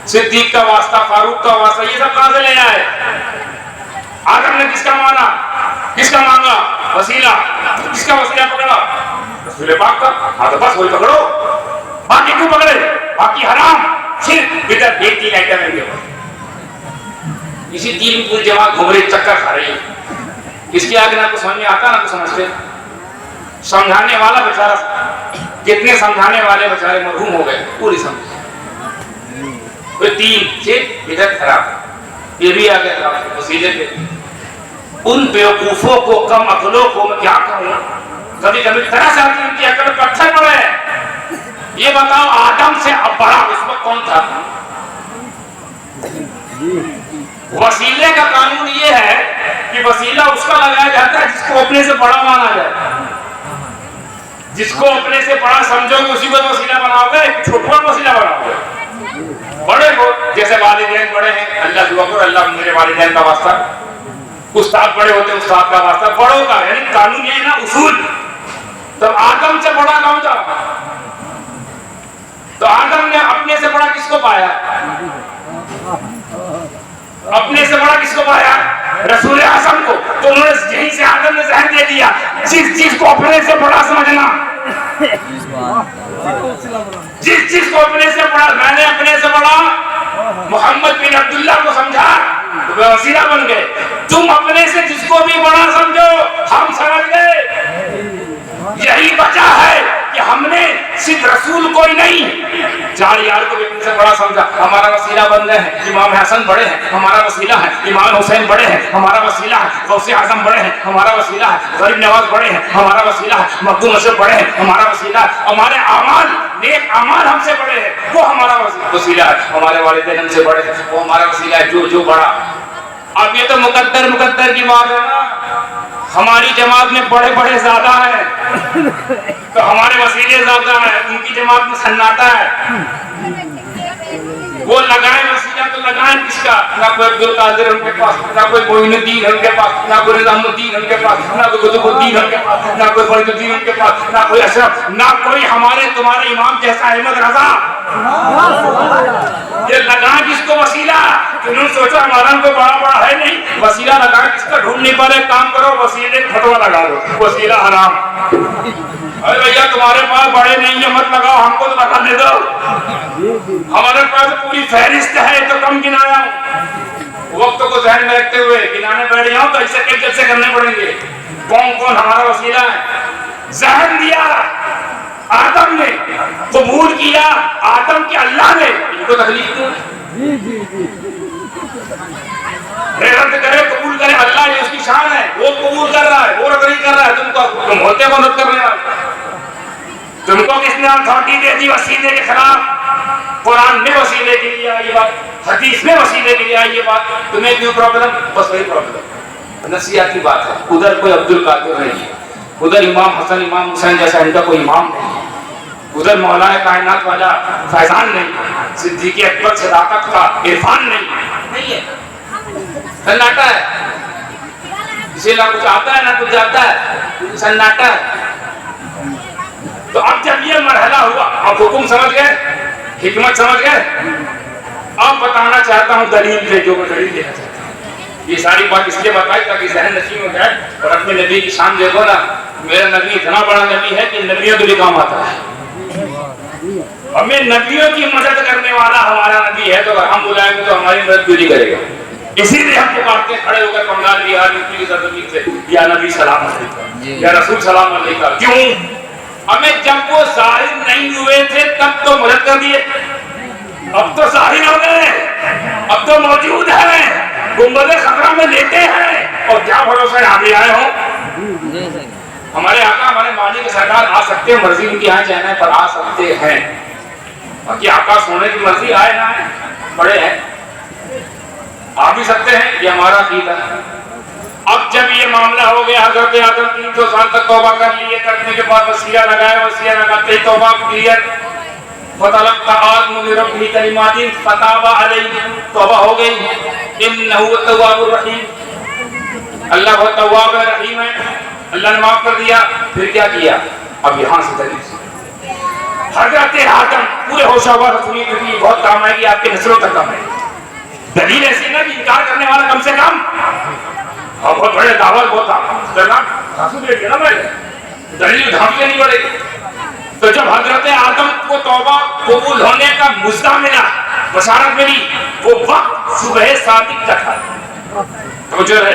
सिद्दीक का वास्ता, फारूक का वास्ता, ये सब कहां से ले आए? आदम ने किसका माना, किसका मांगा वसीला, किसका वसीला पकड़ा? रसूल पाक का। हाँ, तो बस वही पकड़ो। बाकी क्यों पकड़े, बाकी हराम, सिर्फ इधर 2-3 आइटम है। इसी 3 पूरी जमात घूम रही, चक्कर खा रही है। इसके आगे ना कुछ समझ में आता ना कुछ समझते। समझाने वाला बेचारा, कितने समझाने वाले बेचारे मरहूम हो गए, पूरी समझ। 3 सिर्फ इधर खराब, ये भी आ गया वसीले पे। उन बेवकूफों को, कम अकलों को मैं क्या कहूँ, कभी कभी तरह से आती उनकी अकल पत्थर पड़े। ये बताओ आदम से अब बड़ा उस वक्त कौन था? वसीले का कानून ये है कि वसीला उसका लगाया जाता है जिसको अपने से बड़ा माना जाए। जिसको अपने से बड़ा समझोगे उसी को वसीला बनाओगे, छोटा वसीला बनाओगे। बड़े को, जैसे वालिदैन बड़े हैं, अल्लाह दुआ करो, अल्लाह मेरे वालिदैन का वास्ता। उस्ताद बड़े होते हैं, उस्ताद का वास्ता। बड़ों का यानी कानून ये है ना, उसूल। तो आदम से बड़ा कौन था? तो आदम ने अपने से बड़ा किसको पाया? अपने से बड़ा किसको पाया? रसूल आज़म को। तो उन्होंने यहीं से आदम ने ज़हन दे दिया, जिस चीज को अपने से बड़ा समझना, जिस चीज को अपने से बड़ा, मैंने अपने से बड़ा मोहम्मद बिन अब्दुल्ला को समझा तो वे वसीला बन गए। तुम अपने से जिसको भी बड़ा समझो, हम समझ गए। यही वजह है कि हमने सिर्फ रसूल को ही नहीं, 4 यार को भी अपने से बड़ा समझा। हमारा वसीला बन गए हैं इमाम हसन बड़े हैं, हमारा वसीला है। इमाम हुसैन बड़े हैं, हमारा वसीला है। गौसे आजम बड़े हैं, हमारा वसीला है। गरीब नवाज बड़े हैं, हमारा वसीला है। मखदूम अशरफ बड़े हैं, हमारा वसीला है। हमारे अमाल, नेक अमाल हमसे बड़े हैं, वो हमारा वसीला है। हमारे वालिदैन हमसे बड़े हैं, वो हमारा वसीला है। जो बड़ा, अब ये तो मुकद्दर की बात है ना। हमारी जमात में बड़े बड़े ज्यादा है तो हमारे वसीले ज्यादा है, उनकी जमात में सन्नाटा है। वो लगाए वसीला तो लगाए किसका? ना कोई अब्दुल कादिर उनके पास, ना कोई मोइनुद्दीन उनके पास, ना कोई निजामुद्दीन उनके पास, ना कोई कुतुबुद्दीन उनके पास, ना कोई फरीदुद्दीन उनके पास, ना कोई अशरफ, ना कोई हमारे तुम्हारे इमाम जैसा अहमद रजा। ये लगा किसको वसीला? उन्होंने सोचा हमारा कोई बड़ा है नहीं, वसीला लगा किसका ढूंढ नहीं पा रहे। काम करो, वसीले फतवा लगा दो, वसीला हराम। अरे भैया तुम्हारे पास बड़े नहीं है, मत लगाओ, हमको तो लगाने दो। हमारे पास पूरी फहरिस्त है, तो कम गिनाया हूं। वक्त को ध्यान में रखते हुए गिनाने बैठ जाओ तो ऐसे कई जलसे करने पड़ेंगे। कौन कौन हमारा वसीला है? जहन दिया आदम ने, कबूल किया आदम के अल्लाह ने, इनको तकलीफ क्यों? रद्द करे कबूल करे, अल्लाह ने, उसकी शान है, वो कबूल कर रहा है, वो रद्द नहीं कर रहा है। तुम होते को रद्द करने वाले। तुमको किसने अथॉरिटी दे दी वसीले के खिलाफ? कुरान में वसीले के लिए आई बात, हदीस में वसीले के लिए आई ये बात। तुम्हें क्यों प्रॉब्लम? बस वही प्रॉब्लम, नसीहत की बात है। उधर कोई अब्दुल कादिर नहीं है, उधर इमाम हसन इमाम हुसैन जैसा इनका कोई इमाम नहीं है, उधर मौलाए कायनात वाला फैजान नहीं, सिद्दीक़ अकबर सदाकत का इरफान नहीं है। सन्नाटा है, इसे ना कुछ आता है ना कुछ जाता है, सन्नाटा है। तो अब जब ये मरहला हुआ, अब हुक्म समझ गए, हिकमत समझ गए। अब बताना चाहता हूँ दलील पे, जो मैं दलील देना चाहता हूँ। ये सारी बात इसलिए बताई ताकि ज़हन नशीन हो जाए और अपने नबी की शान देखो ना। मेरा नबी इतना बड़ा नबी है कि नबियों के भी काम आता है। हमें नबियों की मदद करने वाला हमारा नबी है, तो अगर हम बुलाएंगे तो हमारी मदद क्यों नहीं करेगा? इसीलिए हम पुकारते खड़े होकर बंगाल बिहार यूपी की सरजमीन से, या नबी सलाम अलैका, या रसूल सलाम अलैका। क्यों? हमें जब वो जाहिर नहीं हुए थे तब तो मदद कर दिए, अब तो जाहिर हो गए, अब तो मौजूद है, गुंबद खतरा में लेटे हैं। और क्या भरोसा है आगे आए हो? हमारे आका हमारे मालिक सरकार आ सकते हैं, मर्जी उनकी आए चाहना है पर आ सकते हैं। बाकी आका सोने की मर्जी आए ना आए, बड़े हैं, आ भी सकते हैं, ये हमारा अकीदा है। अब जब ये मामला हो गया, हजरत आदम 300 साल तक तौबा कर लिए, करने के बाद वसीला लगाया, वसीला लगाते ही तौबा क्लियर, फतलक्का आदम मिन रब्बिही कलिमातिन फताबा अलैहि, तौबा हो गई। इन्नहु तव्वाबुर रहीम, अल्लाह बहुत तव्वाब है, रहीम है, अल्लाह ने माफ कर दिया। फिर क्या किया? अब यहाँ से दलील हजरत आदम पूरे होशावर रसूली बहुत काम आएगी, आपके नस्लों तक काम आएगी। दलील ऐसी ना कि इनकार करने वाला कम से कम, और बहुत बड़े दावत बहुत करना ना, मैं दलील ढांक नहीं पड़ेगी। तो जब हजरत आदम को तौबा कबूल होने का मुद्दा मिला, बशारत मिली, वो वक्त सुबह सादिक का था। तो जो है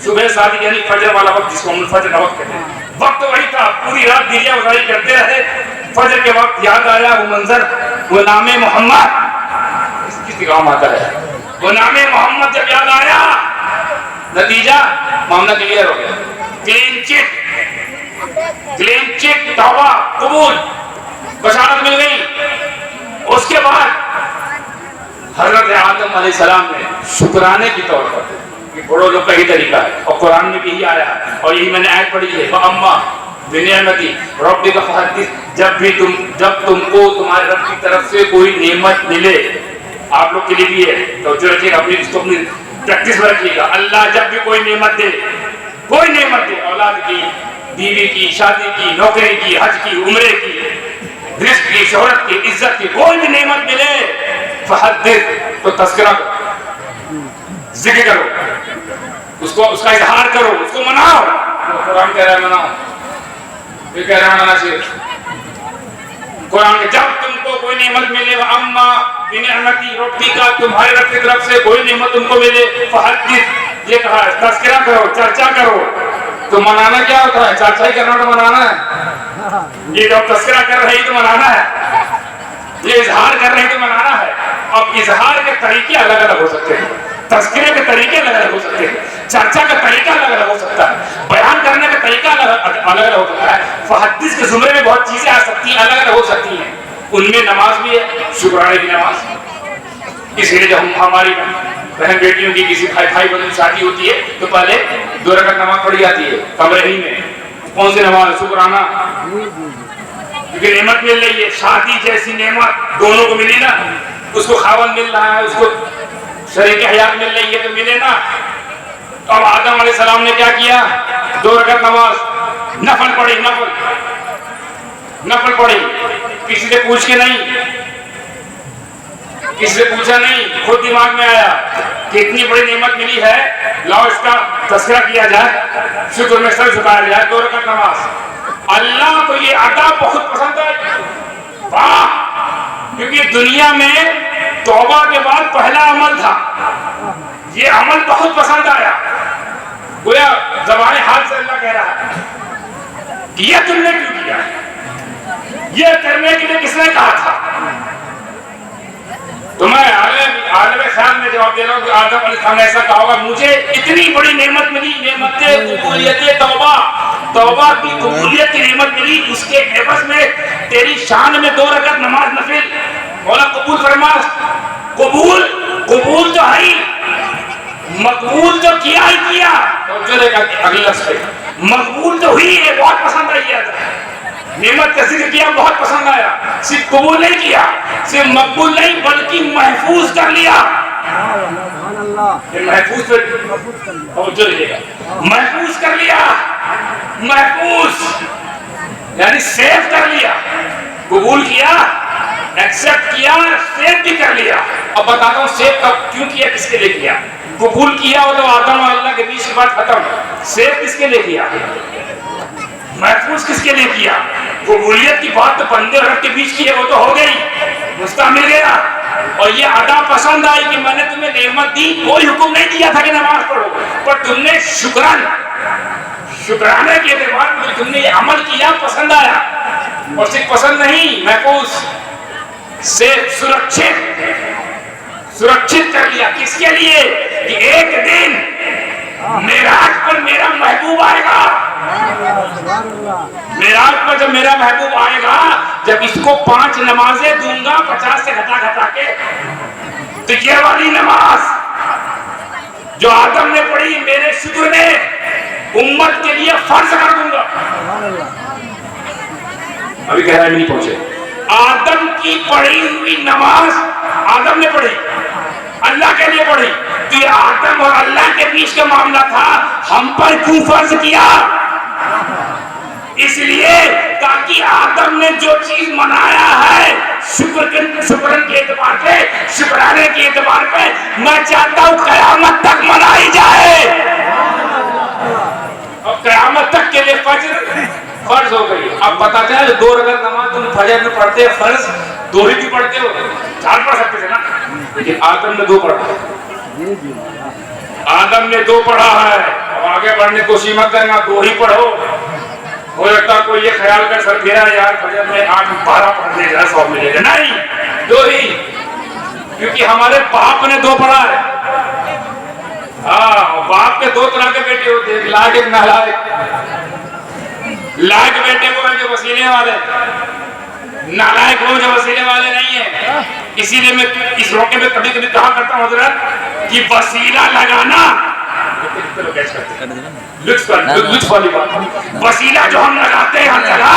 सुबह सादिक यानी फजर वाला वक्त, जिसको हम फजर का वक्त कहते हैं, वक्त वही था। पूरी रात दिया उजारी करते रहे। फजर के वक्त याद आया वो मंजर, वो नामे मोहम्मद, किसकी काम आता है, वो नामे मोहम्मद जब याद आया, नतीजा मामला क्लियर हो गया। क्लीन चिट, तौबा कबूल, बशारत मिल गई। उसके बाद हजरत आदम अलैहिस्सलाम ने शुक्राने की तौर पर, ये बड़ो लोग का ही तरीका है और कुरान में भी यही आया और यही मैंने आयत पढ़ी है, अम्मा बिनियामती रब्बी का फहदिस, जब तुमको तुम्हारे रब की तरफ से कोई नेमत मिले, आप लोग के लिए भी है तो जो रखिएगा अपनी प्रैक्टिस में रखिएगा। अल्लाह जब भी कोई नेमत दे, औलाद की, बीवी की, शादी की, नौकरी की, हज की, उम्रे की, रिस्क की, शोहरत की, इज्जत की, कोई भी नेमत मिले, फहदिस तो तस्करा करो, जिक्र करो, उसका इजहार करो, उसको मनाओ। कुरान कह रहा है मनाओ, ये कह रहा है मनाना चाहिए। कुरान में जब तुमको कोई नेमत मिले, अम्मा बिनिअमती रब्बी का, तुम्हारे रब की तरफ से कोई नेमत तुमको मिले, फहदिस, ये कहा है तस्करा करो, चर्चा करो। तो मनाना क्या होता है? चर्चा ही करना तो मनाना है। ये जब तस्करा कर रहे तो मनाना है, ये इजहार कर रहे तो मनाना है। अब इजहार के तरीके अलग अलग हो सकते हैं, तस्करे के तरीके अलग अलग हो सकते हैं, चर्चा का तरीका अलग अलग हो सकता है, बयान करने का तरीका अलग अलग हो सकता है। फहदिस के जुमरे में बहुत चीजें आ सकती हैं, अलग अलग हो सकती हैं। उनमें नमाज भी है, शुक्राने की नमाज। इसलिए जब हमारी बहन बेटियों की किसी भाई बहन की शादी होती है तो पहले 2 रकात नमाज पढ़ी जाती है कमरे ही में। कौन सी नमाज? शुक्राना, क्योंकि नेमत मिल रही है, शादी जैसी नेमत दोनों को मिली ना, उसको खावन मिल रहा है, उसको शरीक हयात मिल रही है तो मिले ना। तो अब आदम अलैहिस्सलाम ने क्या किया? 2 रकात नमाज नफल पढ़ी, किसी से पूछ के नहीं, किसी से पूछा नहीं, खुद दिमाग में आया कि इतनी बड़ी नेमत मिली है, लाओ इसका तस्करा किया जाए, शुक्र में सर झुकाया जाए। 2 रकात नमाज। अल्लाह को ये अदा बहुत पसंद है, वाह, क्योंकि दुनिया में तौबा के बाद पहला अमल था, ये अमल बहुत पसंद आया। गोया ज़बान हाल से अल्लाह कह रहा है कि ये तुमने क्यों किया, ये करने के लिए किसने कहा था? तो मैं आलम ख्याल में जवाब दे रहा हूँ कि आदम अलैहिस्सलाम ने ऐसा कहा होगा, मुझे इतनी बड़ी नेमत मिली, नेमत कबूलियत तौबा की कबूलियत की नेमत मिली, उसके एवज में तेरी शान में 2 रकात नमाज नफिल, मौला कबूल फरमा। कबूल तो है, मकबूल तो किया ही किया। तो चलेगा अगले लफ्ज़ पे, मकबूल तो हुई है, बहुत पसंद आई है, नेमत का जिक्र किया, बहुत पसंद आया। सिर्फ कबूल नहीं किया, सिर्फ मकबूल नहीं बल्कि महफूज कर लिया। महफूज कर लिया, महफूज यानी सेव कर लिया। कबूल किया, एक्सेप्ट किया, सेव भी कर लिया। अब बताता हूँ सेव कब क्यों किया, किसके लिए किया। कबूल किया वो तो आदम और अल्लाह के बीच की बात खत्म। सेव किसके लिए किया, महफूज किसके लिए किया? कबूलियत की बात तो बंदे और रब के बीच की है, वो तो हो गई, मुस्ता मिल गया। और ये अदा पसंद आई कि मैंने तुम्हें नेमत दी, कोई हुक्म नहीं दिया था कि नमाज पढ़ो, पर तुमने शुक्राने के एतबार में तुमने ये अमल किया, पसंद आया। और सिर्फ पसंद नहीं, महफूज से सुरक्षित कर लिया। किसके लिए? कि एक दिन मेराज पर मेरा महबूब आएगा, मेराज पर जब मेरा महबूब आएगा, जब इसको 5 नमाजें दूंगा 50 से घटा के, तो ये वाली नमाज जो आदम ने पढ़ी मेरे शुक्र में उम्मत के लिए फर्ज कर दूंगा। अभी कह रहा है नहीं पहुंचे। आदम की पढ़ी हुई नमाज आदम ने पढ़ी, अल्लाह के लिए पढ़ी, तो ये आदम और अल्लाह के बीच का मामला था, हम पर क्यों फर्ज किया? इसलिए ताकि आदम ने जो चीज मनाया है शुक्र के एतबार पे, शुक्राने के एतबार पे, मैं चाहता हूं कयामत तक मनाई जाए। और कयामत तक के लिए फर्ज हो गई। अब पता चला 2 रकात नमाज तुम फजर में पढ़ते हो, फर्ज 2 ही क्यों पढ़ते हो, 4 पढ़ सकते थे ना, लेकिन आदम ने 2 पढ़ा। आदम ने 2 पढ़ा है। अब आगे बढ़ने की कोशिश मत करना, 2 ही पढ़ो। हो सकता कोई ये ख्याल कर सर फेरा यार फजर में 8-12 पढ़ने जा 100 मिलेगा, नहीं 2 ही, क्योंकि हमारे बाप ने 2 पढ़ा है। हाँ, बाप के 2 तरह के बेटे होते हैं, लायक एक नालायक। लायक बेटे वो है जो वसीले वाले, नालायक वो जो वसीले वाले नहीं है। इसीलिए मैं इस मौके में कभी कभी कहा करता हूँ हजरत कि वसीला लगाना लुत्फ वाली बात, वसीला जो हम लगाते हैं हर जगह,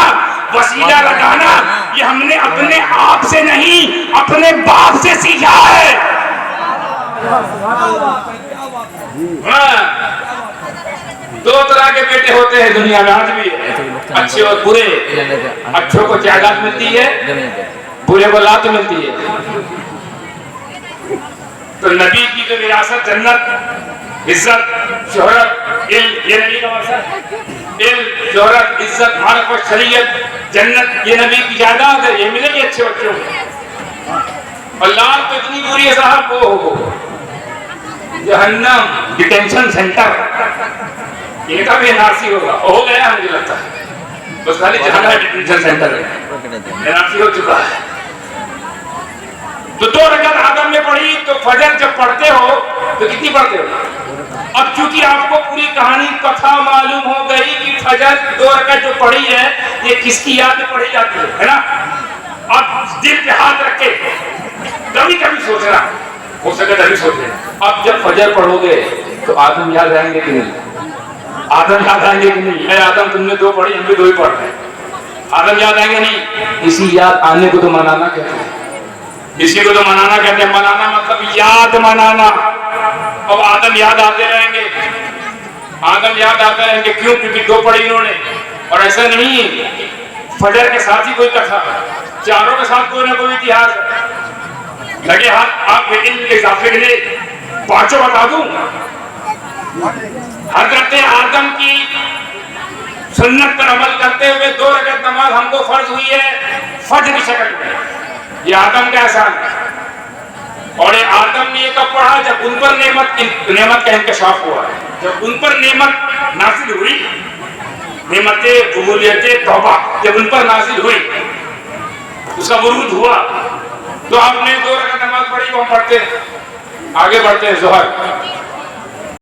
वसीला लगाना ये हमने अपने आप से नहीं अपने बाप से सीखा है। हाँ, 2 तरह के बेटे होते हैं दुनिया में आज भी, अच्छे और बुरे। अच्छों को जायदाद मिलती है, बुरे को लात मिलती है। तो नबी की जो विरासत जन्नत, इज्जत, शोहरत, इल्म, ये नबी का मकसद, इल्म, शोहरत, इज्जत, मार्फत, शरीयत, जन्नत, ये नबी की जायदाद है, ये मिलेगी अच्छे बच्चों को। और लात तो इतनी बुरी है साहब, वो जहन्नम डिटेंशन सेंटर, इनका भी एनआरसी होगा, हो गया मुझे लगता है, बस खाली जहन्नम डिटेंशन सेंटर एनआरसी हो चुका है। तो 2 रकात आदम ने पढ़ी, तो फजर जब पढ़ते हो तो कितनी पढ़ते हो? अब चूंकि आपको पूरी कहानी कथा मालूम हो गई कि फजर 2 रकात जो पढ़ी है ये किसकी याद में पढ़ी जाती है ना। अब दिल पे हाथ रख के कभी कभी सोचना, हो सके तभी सोचे। अब जब फजर पढ़ोगे तो आदम याद आएंगे कि नहीं? आदम याद आएंगे कि नहीं? अरे आदम तुमने 2 पढ़ी, हम भी 2 ही पढ़ रहे हैं, आदम याद आएंगे नहीं? इसी याद आने को तो मनाना कहते हैं, इसी को तो मनाना कहते हैं। मनाना मतलब याद मनाना। अब आदम याद आते रहेंगे, आदम याद आते रहेंगे, क्यों? क्योंकि 2 पढ़ी इन्होंने। और ऐसा नहीं फजर के साथ ही कोई कथा, चारों के साथ कोई ना कोई इतिहास लगे हाथ। आप इल्म के इजाफे के लिए 5 बता दूं। हजरत आदम की सुन्नत पर अमल करते हुए 2 रकात नमाज हमको फर्ज हुई है फज्र की शक्ल में। ये आदम का एहसान है। और ये आदम ने कब पढ़ा? जब उन पर नेमत का इंकशाफ हुआ, जब उन पर नेमत नाजिल हुई, नेमते कबूलियते तौबा जब उन पर नाजिल हुई, उसका वरूद हुआ, तो आपने 2 रकात नमाज पढ़ी, वो हम पढ़ते। आगे बढ़ते हैं जोहर।